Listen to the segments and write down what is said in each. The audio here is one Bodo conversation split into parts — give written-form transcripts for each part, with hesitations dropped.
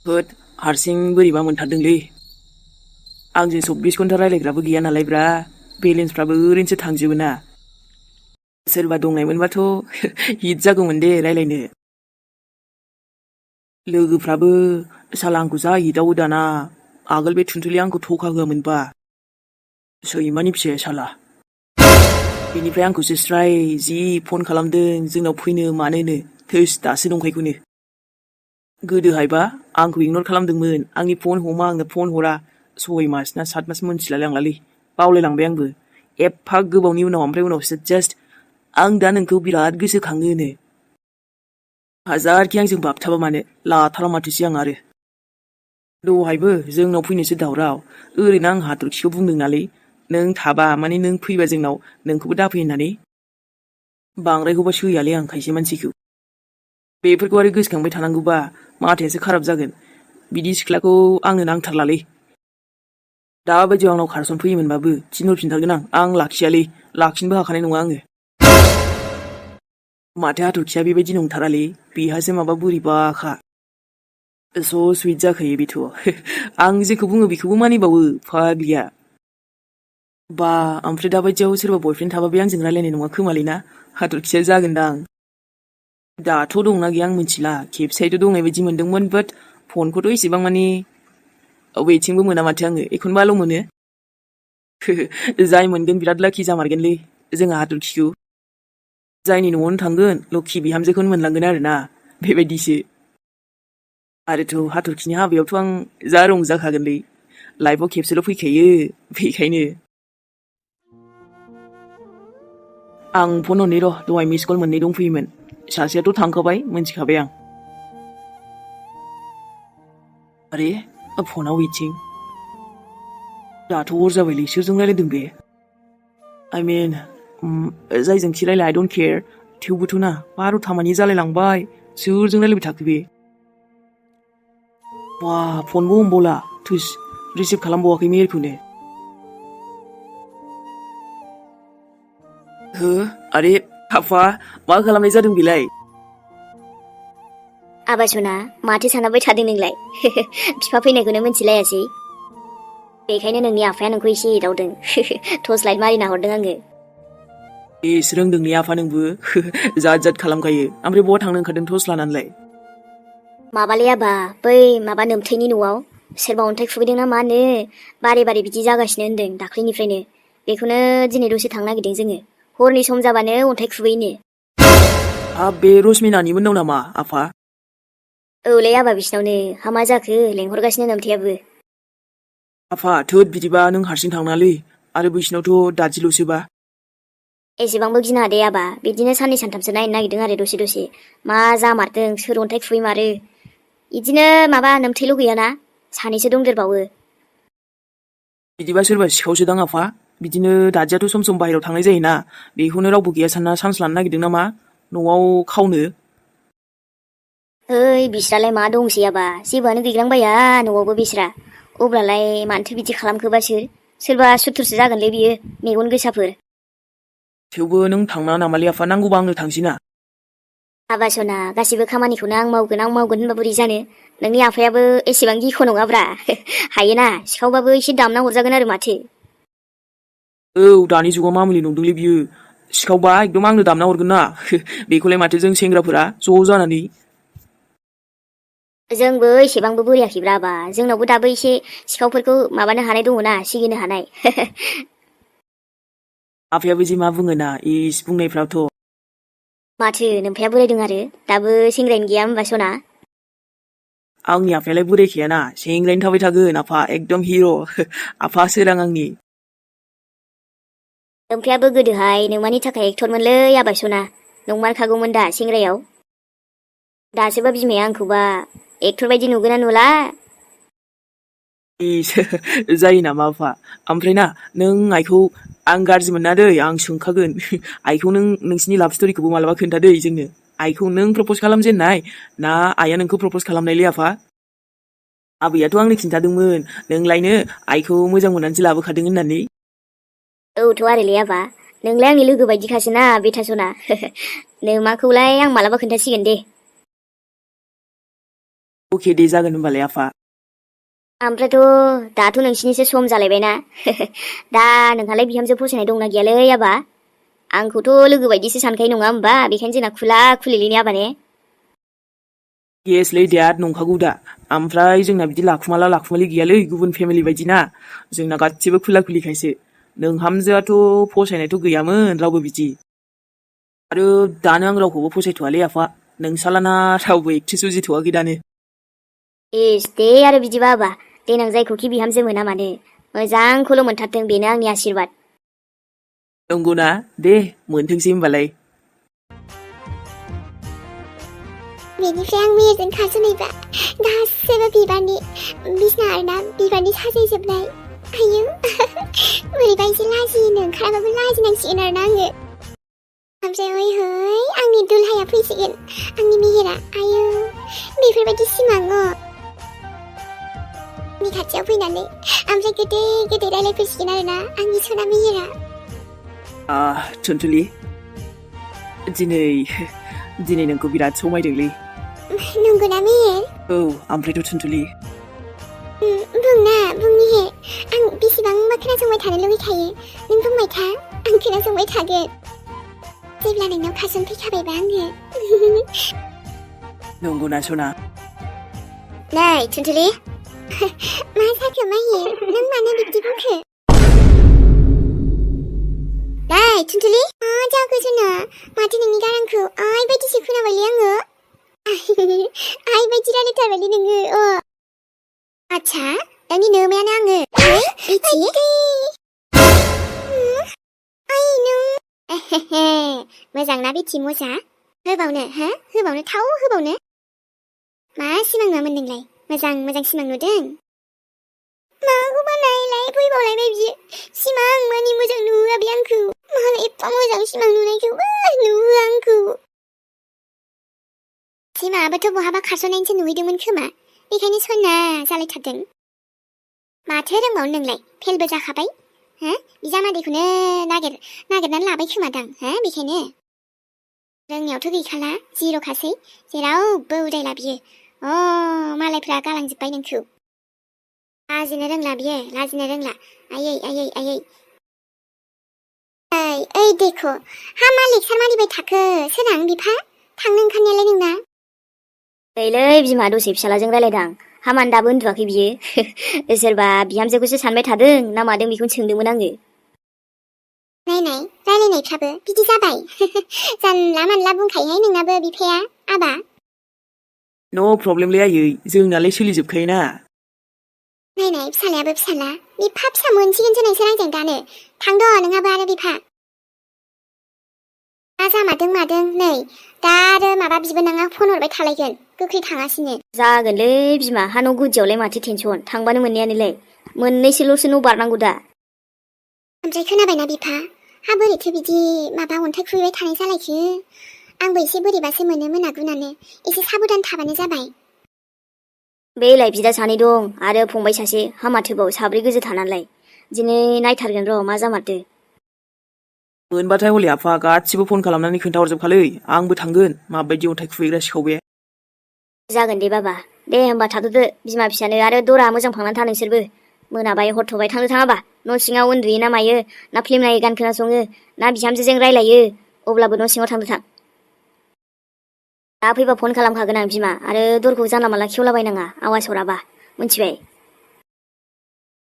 होद हारसिं बोरैबा मोनथारदोंलै। आंजों 24 घन्टा रायलायग्राबो गैया नालायब्रा, बेलेन्सफ्राबो ओरैनोसो थांजोबो ना। सोरबा दंनायमोनबाथ' हिट जागौमोन दे रायलायनो। लोगोफ्राबो साला आंखौ जा हिटआवो दाना। आगोल बे थुनथुलिया आंखौ थखा होआमोनबा। सैमानि फिसाया साला। बेनिफ्राय आंखौसो स्राय जि फन खालामदों जोंनाव फैनो मानोनो, थोस दासो नंखायखौनो। गोदोहायबा आंखौ इगनर खालामदोंमोन, आंनि फन हमा आंनो फन हरा। 6 मास ना 7 मास मोनथिलाय लांलालै, बावलायलांबाय आंबो। एफा गोबावनि उनाव ओमफ्राय उनावसो जास्ट आं दा नोंखौ बिराद गोसोखाङोनो। हाजारखि आंजों बाबथाबा मानो लाथारा माथोसै आं आरो। दहायबो जोंनाव फैनोसो दावराव, ओरैनो आं हाथरखिखौ बुंदों नालै, नों थाबा माने नों फैबा जोंनाव नोंखौबो दाफै होननानै। बांद्रायखौबा सैयालै आं खायसे मानसिखौ। बेफोरखौ आरो गोसोखांबाय थानांगौबा माथायासो खाराब जागोन। बिदि सिख्लाखौ आंनो नांथारलालै। दा बायदियाव आंनाव खारसन फैयोमोनबाबो थिनहरफिनथारगोन आं लाखियालै, लाखिनोबो हाखानाय नङा आङो। माथो हाथरखिया बेबायदि नंथारालै, बेहासो माबा बोरैबाखा। स' सुइट जाखायो बेथ'। आं जेखौ बुङो बेखौबो मानिबावो फाग्लिया। बा ओमफ्राय दाबायदियाव सोरबा बयफ्रेन्ड थाबा बे आंजों रायलायनाय नङा खोमालै ना? हाथरखिया जागोनदां। दाथ' दंना गैया आं मिथिला, खेबसेहायथ' दंनाय बायदि मोनदोंमोन, बाट फनखौथ' एसेबां मानि वेटिंबो मोना माथो आङो, एखनबाल' मोनो। जाय मोनगोन बिराद लाखि जामारगोनलै जोंहा हाथरखिखौ। जायनि न'आवनो थांगोन लखि बिहामजोखौनो मोनलांगोन आरोना, बेबायदिसो। आरोथ' हाथरखिनि हाबायावथ' आं जा रंजाखागोनलै, लाइफआव खेबसेल' फैखायो बेखायनो। आं फन हरनि र', दहाय मिस कल मोननै दंफैयोमोन। सासेयाथ' थांखाबाय मोनथिखाबाय आं। आरे फनाव वेटिं। दाथ' हर जाबायलै, सोरजों रायलायदों बे? आइ मिन जायजोंखि रायलाय आइ डन्ट केयार, थेवबोथ' ना 12था मानि जालायलांबाय, सोरजों रायलायबाय थाखो बे? बा फनबो हमबावला, थुस रिसिभ खालामबावाखै मेलखौनो। हो आरे आफा मा खालामनाय जादों बेलाय? आबासना माथो सानहाबबाय थादों नोंलाय? बिफा फैनायखौनो मिथिलायासै। बेखायनो नोंनि आफाया नोंखौ एसे एदावदों। टर्च लाइट मारिना हरदों आङो। एस रोंदोंनि आफा नोंबो। जाद जाद खालामखायो। ओमफ्राय बहा थांनो ओंखारदों टर्च लानानैलाय? माबालै आबा, बै माबा नोमथैनि न'आव सोरबा अन्थाइ खुबैदों ना मा होनो, बारे बारे बिदि जागासिनो होनदों दाख्लैनिफ्रायनो। बेखौनो दिनै दसे थांनो नागिरदों जोङो। हरनि सम जाबानो अन्थाइ खुबैयोनो। हाब बे रश्मिनानि मोननाव नामा आफा? औलै आबा बिसिनावनो, हामा जाखो लेंहरगासिनो नोमथैयाबो। आफा थोद बिदिबा नों हारसिं थांनाङालै, आरो बैसिनावथ' दादिल'सोबा। एसेबांबो गिनाङा दे आबा, बिदिनो साननै सानथामसो नायनो नागिरदों आरो दसे दसे। मा जामारदों, सोर अन्थाइ खुबैमारो। इदिनो माबा नोमथैल' गैयाना, सानैसो दंदेरबावो। बिदिबा सोरबा सिखावसोदां आफा। बिदिनो दादियाथ' सम सम बाहेरायाव थांनाय जायोना, बेखौनो रावबो गैया सानना चान्स लानो नागिरदों नामा न'आव खावनो। ओइ बिस्रालाय मा दंसै आबा, जेबोआनो गैग्लांबाया न'आवबो बिस्रा। अब्लालाय मानोथो बिदि खालामखोबा सोरबा सुथुरसो जागोनलै बियो, मेगन गोसाफोर। थेवबो नों थांनाङा नामालै आफा, नांगौबा आंनो थांसैना। आबा सना गासिबो खामानिखौनो आं मावगोन होनबा बोरै जानो? नोंनि आफायाबो एसेबां गिख' नङाब्रा। हायोना, सिखावबाबो एसे दामना हरजागोन आरो माथो। औ दानि जुगाव मामुलि नंदोंलै बियो। सिखावबा एकदम आंनो दामना हरगोन ना। बेखौलाय माथो जों सेंग्राफोरा ज' जानानै। जोंबो एसेबांबो बोरायाखैब्रा आबा, जोंनावबो दाबो एसे सिखावफोरखौ माबानो हानाय दङना, सिगिनो हानाय। आफायाबो जे मा बुङोना, इस बुंनायफ्राथ'। माथो नोमफाया बोरायदों आरो, दाबो सेंग्रायानो गैया होनबा सना? आंनि आफायालाय बोरायखायाना, सेंग्रायैनो थाबाय थागोन आफा, एकदम हिर'। आफा सोरां आंनि। नोमफायाबो गोदोहाय नोंमानि थाखाय एक्टरमोनलै आबाय सना, नंमारखागौमोन दा सेंग्रायाव। दासोबा बिमाया आंखौबा एक्टर बायदि नुगोना नुला। इस जायो नामा आफा? ओमफ्राय ना नों आइखौ आं गाज्रि मोना दै, आं सोंखागोन। आइखौ नों नोंसिनि लाभ स्ट'रिखौबो मालाबा खोन्थादै जोंनो। आइखौ नों प्रप'ज खालामजेननाय ना आइया नोंखौ प्रप'ज खालामनायलै आफा? आबैयाथ' आंनो खिन्थादोंमोन, नोंलायनो आइखौ मोजां मोननानैसो लाबोखादों होननानै। औथ' आरोलै आबा, नोंलाय आंनि लोगो बायदिखासोना बेथा सना। नोमाखौलाय आं मालाबा खोन्थासिगोन दे। अके दे जागोन होमबालाय आफा। ओमफ्रायथ' दाथ' नोंसिनिसो सम जालायबायना दा नोंहालाय बिहामजो फसायनाय दंना गैयालै आबा? आंखौथ' लोगो बायदिसो सानखायो नङा होमबा? बेखायनो जोंना खुला खुलिलै आबा ने? येसलै डेड नंखागौ दा। ओमफ्राय जोंना बिदि लाखुमाला लाखुमालि गैयालै गुबुन फेमिलि बायदि ना। जोंना गासिबो खुला खुलिखायसो। नोंहामजोआथ' फसायनायथ' गैयामोन रावबो बिदि। आरो दानो आं रावखौबो फसायथ'वालै आफा। नोंसालाना रावबो एकथि सुजिथ'वाखै दानो। इस दे आरो बिदिबा आबा देनां जायखौखि बिहामजो मोना मानो मोजांखौल' मोनथारथों बेनो आंनि आशीर्बाद। नंगौना? दे मोनथोंसै होमबालाय। बेनिफ्राय आं मेयरजों खारसनहैबा गासैबो बिबारनि बिसना आरोना बिबारनि साजायजोबनाय। आयौ बोरैबा एसे लाजिनो ओंखाराबाबो लाजिनांसिगोन आरोना आङो। ओमफ्राय ओइ है आंनि दुल्हाया फैसिगोन आंनि मेहेरा। आयौ बेफोरबायदि सिमां नि खाथियाव फैनानै ओमफ्राय गोदै गोदै रायलायफैसिगोन आरोना आंनि सना मेहेरा। टुनटुलि दिनै नोंखौ बिराद समायदोंलै। नंगौना मेहेर? औ ओमफ्रायथ' टुनटुलि बुं मेहेर। आं बेसेबांबा खोनासंबाय थानो लुगैखायो। नों बुंबाय था आं खोनासंबाय थागोन। जेब्ला नोंनाव खारसनफैखाबायबा आङो। नंगौना सना? नै टुनटुलि मा जाखो माहि? नों मानो बिदि बुंखो? नै टुनटुलि मा जाखो सना? माथो नोंनि गारांखौ आइ बायदिसो खोनाबायलै आङो। आइ बायदि रायलायथारबायलै नोङो। आच्छा नोंनि नोमायानो आङो। बिथि आइ नों मोजांना बिथि मोसा? होबावनो थाव होबावनो? मा सिमां नुवामोन नोंलाय? मोजां सिमां नुदों? माखौबा नायलाय फैबावलायबाय बियो। सिमां मानि मोजां नुहोआ बे आंखौ। मालाय एफा मोजां सिमां नुनायखौबो नुहोआ आंखौ। सिमाङाबोथ' बहाबा खारस'नायनिसो नुहैदोंमोन खोमा। बेखायनो सना जालायथारदों। माथो रोंबावनो नोंलाय? फेलबो जाखाबाय। बिजामादैखौनो नागिरनानै लाबाय खोमादां बेखायनो। रोंनायावथ' गैखाला जिर'खासै जेरावबो उदायला बियो। मालायफ्रा गालांजोब्बाय नोंखौ। लाजिनो रोंला बियो लाजिनो रोंला। आयै ओइ देखो हा मा लेक्सार मारिबाय थाखो? सोरां बिफा थांनो ओंखारनायालाय नोंना? ओइलै बिमा दसे फिसालाजों रायलायदां। हामानो दाबो उन्दुआखै बियो। सोरबा बिहामजोखौसो सानबाय थादों ना मादों बेखौनो सोंदोंमोन आङो। नायनाय रायलायनायफ्राबो बिदि जाबाय। जानला मानला बुंखायोहाय नोंनाबो बिफाया आबा। नो प्रब्लेमलै आयै जोंनालाय सोलिजोबखायोना। नायनाय फिसालायाबो फिसाला बिफा फिसा मोनसिगोनसो नोंसोर आंजों दानो। थांद' नोंहाबो आरो बिफा। मा जामारदों मादों नै दा आरो माबा बिबोनाङा फन हरबाय थालायगोन गोख्रै थाङासिनो। जागोनलै बिमा हा न' गुदियावलाय माथो टेनसन थांबानो मोननायानोलाय। मोननैसोल'सो न' बारनांगौ दा। ओमफ्राय खोनाबायना बिफा? हा बोरैथो बिदि माबा अन्थाइ खुबैबाय थानाय जालायखो? आंबो एसे बोरैबासो मोनो मोनागुनानो। एसे साबधान थाबानो जाबाय। बेलाय बिदा सानै दं आरो फंबाय सासे हामाथोबाव साब्रै गोजो थानानैलाय। दिनै नायथारगोन र' मा जामारदो। मोनबाथाय हले आफा गासिबो फन खालामनानै खोन्थाहरजोबखालै। आंबो थांगोन माबायदि अन्थाइ खुबैग्रा सिखाव बे। जागोन दे बाबा। दे होमबा थाथ'दो बिमा फिसानो आरो दरा मोजां फांनानै था नोंसोरबो। मोनाबाय हरथ'बाय थांनो थाङाबा न' सिङाव उन्दुयो ना मायो ना फिल्म नायो गान खोनासङो ना बिहामजोजों रायलायो अब्लाबो न' सिङाव थांनो थां। दा फैबा फन खालामखागोन आं बिमा आरो दरखौ जानला मानला खेवलाबायनाङा आवाज हराबा मोनथिबाय?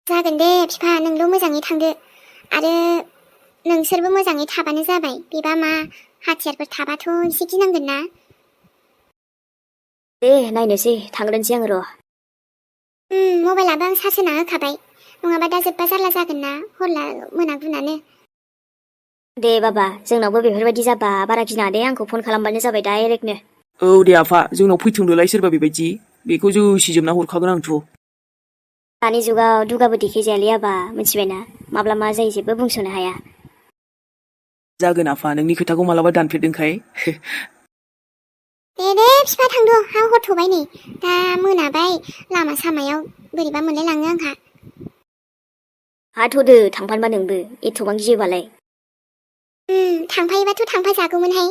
जागोन दे बिफा नोंल' मोजाङै थांदो। आरो नोंसोरबो मोजाङै थाबानो जाबाय। बेबा मा हाथियारफोर थाबाथ' एसे गिनांगोन ना। दे नायनोसै थांग्रोनोसै आङो र'। मबाइलाबो आं चार्ज होना होखाबाय। नङाबा दा जोब्बा जारला जागोन ना हरला मोनागुनानो। दे बाबा जोंनावबो बेफोरबायदि जाबा बारा गिनाङा दे आंखौ फन खालामबानो जाबाय डाइरेक्टनो। औ दे आफा जोंनाव फैथोंदोलाय सोरबा बेबायदि। बेखौ जोसिजोबना हरखागोन आंथ'। दानि जुगाव दुगाबो देखायजायालै आबा मोनथिबायना माब्ला मा जायो जेबो बुंस'नो हाया। जागोन आफा नोंनि खोथाखौ मालाबा दानफेरदोंखाय। दे बिफा थांद' हा हरथ'बाय नै दा मोनाबाय लामा सामायाव बोरैबा मोनलायलाङो आंहा। हा थ'दो थांफानोबा नोंबो एथ'बां गियोबालाय। थांफायोबाथ' थांफा जागौमोनहाय।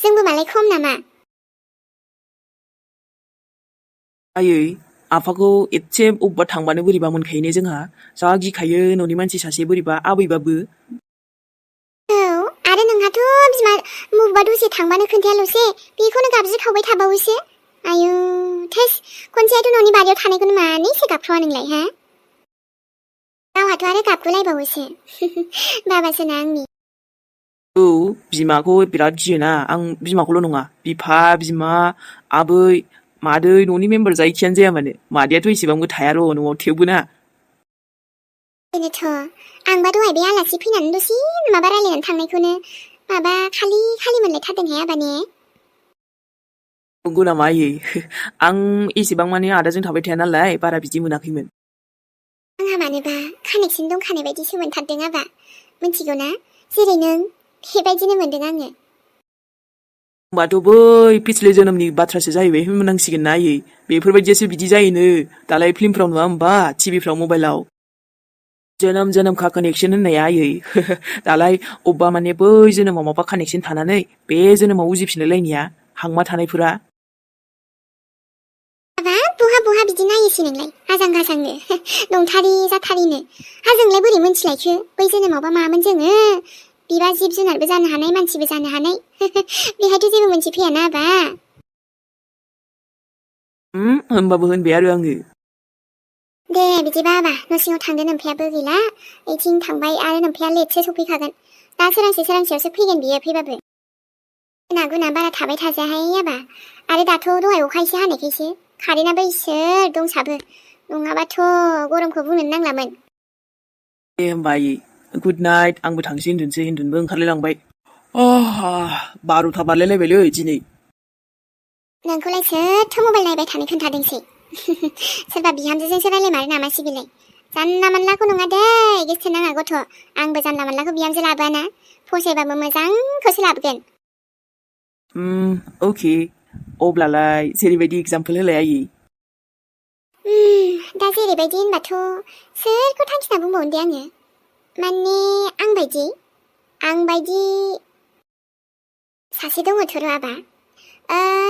जोंबो मालाय खम नामा? आयै आफाखौ एसे अबबा थांबानो बोरैबा मोनखायोने जोंहा जा गिखायो न'नि मानसि सासे बोरैबा आबैबाबो औ आरो नोंहाथ' बिमा बबेबा दसे थांबानो खोन्थायाल'से बेखौनो गाबज्रिखावबाय थाबावोसो आयु थेस खनसेयाथ' न'नि बारियाव थानायखौनो मानैसो गाबख्रावा नोंलाय हा गावहाथ' आरो गाबगुलायबावोसो बाबासोना आंनि औ बिमाखौ बिराद गियोना आं बिमाखौल' नङा बिफा बिमा आबै मादै न'नि मेम्बार जायखियानो जाया मानो मादैयाथ' एसेबांबो थाया र' न'आव थेवबो ना बेनोथ' आंबा दहाय बे आलासि फैनानै दसे माबा रायलायनानै थांनायखौनो माबा खालि मोनलायथारदोंहाय आबा ने नंगौ नामा आयै आं एसेबां माने आदाजों थाबाय थाया नालाय बारा बिदि मोनाखैमोन आंहा मानोबा कानेक्सन दंखानाय बायदिसो मोनथारदों आबा मिथिगौ ना जेरै नों बेबायदिनो मोनदों आङो होमबाथ' बै पिछले जोनोमनि बाथ्रासो जाहैबाय होननांसिगोन ना आयै बेफोरबायदियासो बिदि जायोनो दालाय फिल्मफ्राव नुवा होमबा टिभिफ्राव मबाइलाव जोनोम का कानेक्सन होननाया आयै दालाय अबबा माने बै जोनोमाव माबा कानेक्सन थानानै बे जोनोमाव उजिफिनलायलायनाया हांमा थानायफोरा बहा बिदि नायोसै नोंलाय आजां गाजांनो नंथारि जाथारिनो हाजोंलाय बोरै मोनथिलायखो बै जोनोमावबा मामोन जोङो बिबा जिब जुनारबो जानो हानाय मानसिबो जानो हानाय बेहायथ' जेबो मोनथिफैयाना आबा होनबाबो होनबाय आरो आङो दे बिदिबा आबा न' सिङाव थांदो नोमफायाबो गैला ओइथिं थांबाय आरो नोमफाया लेटसो सफैखागोन दा सोरांसेयावसो फैगोन बियो फैबाबो गुना बारा थाबाय थाजायाहाय आबा आरो दाथ' दहाय अखा एसे हानायखायसो कारेन्टआबो इसोर दंसाबो नङाबाथ' गरमखौ बुंनोनो नांलामोन दे होमबा आयै गुड नाइट आंबो थांसै उन्दुनोबो ओंखारलायलांबाय 12था बारलायलायबायलै दिनै नोंखौलाय सोरथो मबाइल नायबाय थानो खोन्थादोंसै सोरबा बिहामजोजोंसो रायलायमारो नामासै बेलाय जानला मानलाखौ नङा दे गोसो नाङा गथ' आंबो जानला मानलाखौ बिहामजो लाबोआना फसायबाबो मोजांखौसो लाबोगोन अके अब्लालाय जेरैबायदि एग्जाम्पल होलाय आयै दा जेरैबायदि होनबाथ' सोरखौ थांखिना बुंबावनो दे आङो माने आंबायदि सासे दङथ' र' आबा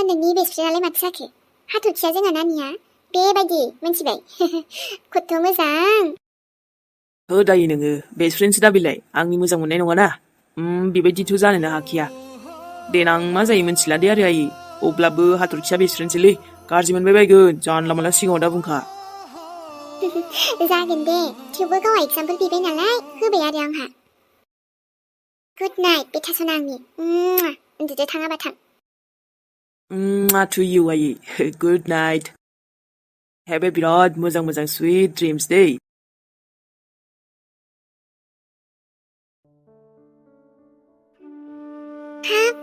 नोंनि बेस्ट फ्रेन्डआलाय माथो जाखो हाथरखिया जोंहा नानिया बेबायदि मिथिबाय खथ' मोजां दायो नोङो बेस्ट फ्रेन्डसो दा बेलाय आंनि मोजां मोननाय नङाना बेबायदिथ' जानोनो हाखिया देनां मा जायो मिथिला दे आरो आयै अब्लाबो हाथरखिया बेस्ट फ्रेन्डसोलै गाज्रि मोनबाय बायगोन जानला मानला सिगाङाव दा बुंखा जागोन दे थेवबो गावहा एग्जाम्पल बिबाय नालाय होबाय आरो आंहा गुड नाइट बेथासना आंनि उन्दुदो थाङाबा थां to you आयै गुड नाइट हेभ ए बिराद मोजां स्विट ड्रिम्स दै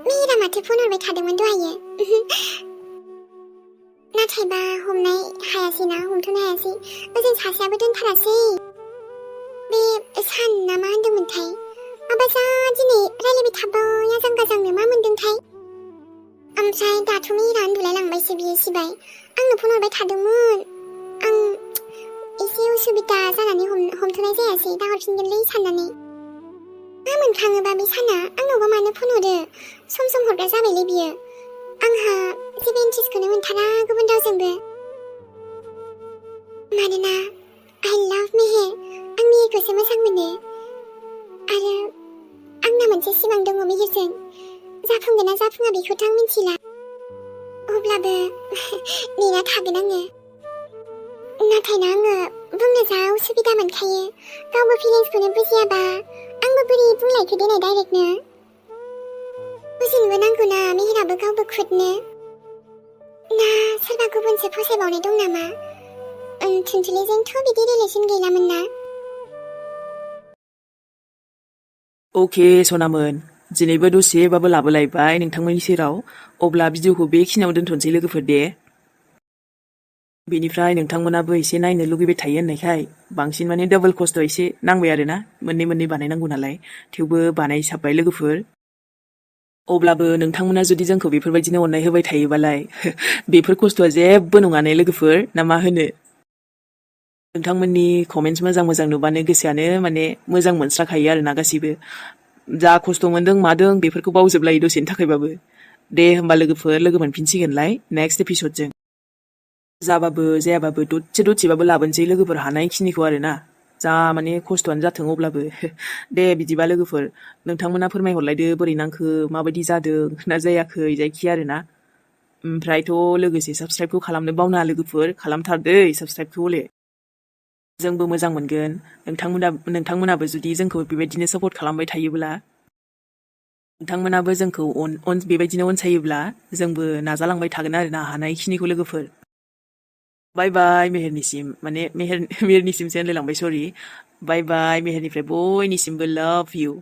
मिहिरा माथो फन हरबाय थादोंमोन दहायो नाथायबा हमनाय हायासैना हमथ'नो हायासै ओजों सासेयाबो दोनथारासै बे सान ना मा होनदोंमोनथाय माबा जा दिनै रायलायबाय थाबाय आजां गाजांनो मा मोनदोंथाय ओमफ्राय दाथ' मिहिरा उन्दुलायलांबायसो बियो सिबाय आंनो फन हरबाय थादोंमोन आं एसे उसुबिदा जानानै हमथ'नाय जायासै दा हरफिनगोनलै साननानै मा मोनफ्लाङोबा बे साना आंनावबा मानो फन हरो सम हरग्रा जाबायलै बियो आंहा जेबो इन्ट्रेस्टखौनो मोनथारा गुबुन रावजोंबो मानोना आइ लाभ मेहेर आं मेहेरखौसो मोजां मोनो आरो आंना मोनसे सिमां दङ मेहेरजों जाफुंगोन ना जाफुङा बेखौथ' आं मिथिला अब्लाबो नेना थागोन आङो नाथायना आङो बुंनो जा उसुबिदा मोनखायो गावबो फिलिंसखौनो बुजियाबा आंबो बोरै बुंलायखो देनाय डाइरेक्टनो बुजिनोबो नांगौना मेहेराबो गावबो खुदनो ना सोरबा गुबुनसो फसायबावनाय दं नामा थुनथुलिजोंथ' बिदि रिलेसन गैलामोन ना अके सनामोन दिनैबो दसेबाबो लाबोलायबाय नोंथांमोननि सेराव अब्ला भिडिअखौ बेखिनियाव दोनथ'नोसै लोगोफोर दे बेनिफ्राय नोंथांमोनाबो एसे नायनो लुगैबाय थायो होननायखाय बांसिन माने डाबल खस्थ' एसे नांबाय आरोना मोननै बानायनांगौ नालाय थेवबो बानायसाबबाय लोगोफोर अब्लाबो नोंथांमोना जुदि जोंखौ बेफोरबायदिनो अननाय होबाय थायोबालाय बेफोर खस्थ'आ जेबो नङा ने लोगोफोर ना मा होनो नोंथांमोननि कमेन्ट्स मोजां नुबानो गोसोआनो माने मोजां मोनस्राखायो आरोना गासैबो जा खस्थ' मोनदों मादों बेफोरखौ बावजोबलायो दसेनि थाखायबाबो दे होमबा लोगोफोर लोगो मोनफिनसिगोनलाय नेक्स्ट एपिसडजों जाबाबो जायाबाबो दसे दसेबाबो लाबोनोसै लोगोफोर हानायखिनिखौ आरोना जा माने खस्थ'आनो जाथों अब्लाबो दे बिदिबा लोगोफोर नोंथांमोना फोरमायहरलायदो बोरै नांखो माबायदि जादों ना जायाखै जायखि आरोना ओमफ्रायथ' लोगोसे साबस्क्राइबखौ खालामनो बावनाङा लोगोफोर खालामथारदै साबस्क्राइबखौ हले जोंबो मोजां मोनगोन नोंथांमोनाबो जुदि जोंखौ बेबायदिनो सापर्ट खालामबाय थायोब्ला नोंथांमोनाबो जोंखौ बेबायदिनो अनसायोब्ला जोंबो नाजालांबाय थागोन आरोना हानायखिनिखौ लोगोफोर बाय बाय मेहेरनिसिम माने मेहेरनिसिमसो होनलायलांबाय सरि बाय बाय मेहेरनिफ्राय बयनिसिमबो लाभ इउ